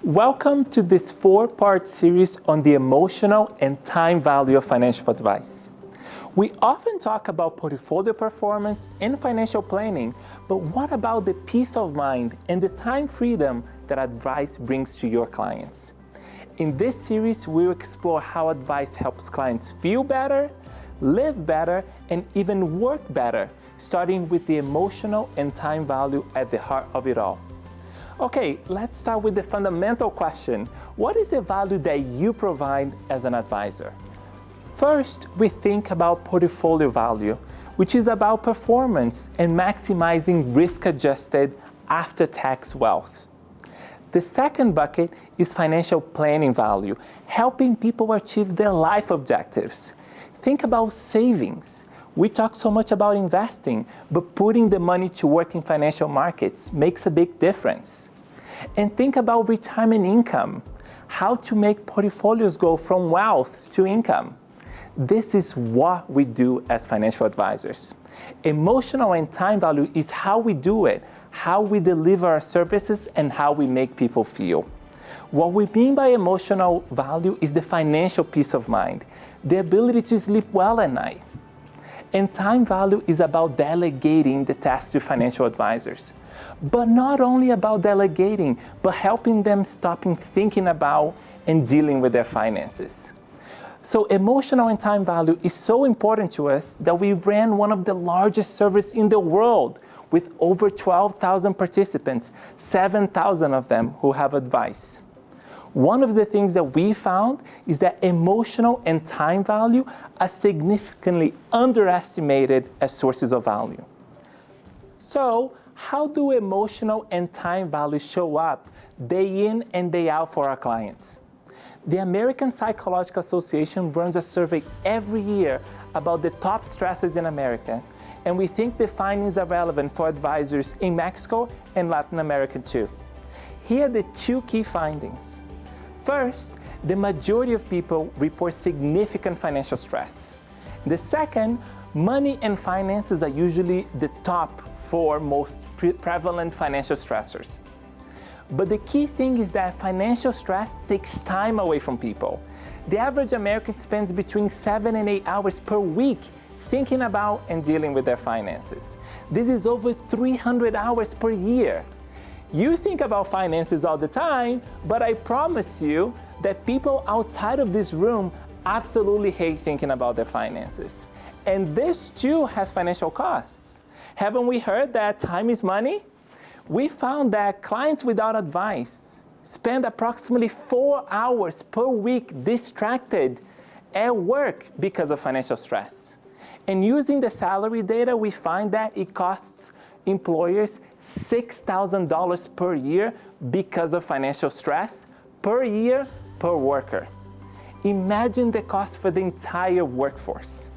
Welcome to this 4-part series on the emotional and time value of financial advice. We often talk about portfolio performance and financial planning, but what about the peace of mind and the time freedom that advice brings to your clients? In this series, we'll explore how advice helps clients feel better, live better, and even work better, starting with the emotional and time value at the heart of it all. Okay, let's start with the fundamental question. What is the value that you provide as an advisor? First, we think about portfolio value, which is about performance and maximizing risk-adjusted after-tax wealth. The second bucket is financial planning value, helping people achieve their life objectives. Think about savings. We talk so much about investing, but putting the money to work in financial markets makes a big difference. And think about retirement income, how to make portfolios go from wealth to income. This is what we do as financial advisors. Emotional and time value is how we do it, how we deliver our services, and how we make people feel. What we mean by emotional value is the financial peace of mind, the ability to sleep well at night. And time value is about delegating the tasks to financial advisors. But not only about delegating, but helping them stop thinking about and dealing with their finances. So emotional and time value is so important to us that we ran one of the largest surveys in the world with over 12,000 participants, 7,000 of them who have advice. One of the things that we found is that emotional and time value are significantly underestimated as sources of value. So, how do emotional and time value show up day in and day out for our clients? The American Psychological Association runs a survey every year about the top stressors in America, and we think the findings are relevant for advisors in Mexico and Latin America too. Here are the 2 key findings. First, the majority of people report significant financial stress. The second, money and finances are usually the top 4 most prevalent financial stressors. But the key thing is that financial stress takes time away from people. The average American spends between 7 and 8 hours per week thinking about and dealing with their finances. This is over 300 hours per year. You think about finances all the time, but I promise you that people outside of this room absolutely hate thinking about their finances. And this too has financial costs. Haven't we heard that time is money? We found that clients without advice spend approximately 4 hours per week distracted at work because of financial stress. And using the salary data, we find that it costs employers $6,000 per year because of financial stress per year per worker. Imagine the cost for the entire workforce.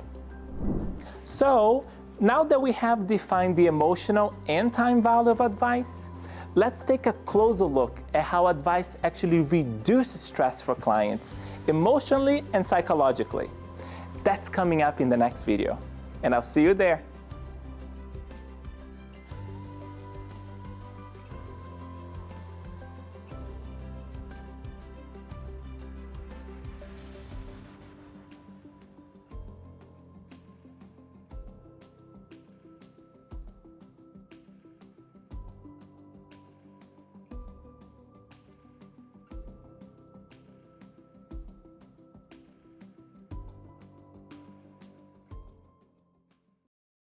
So, now that we have defined the emotional and time value of advice, let's take a closer look at how advice actually reduces stress for clients emotionally and psychologically. That's coming up in the next video, and I'll see you there.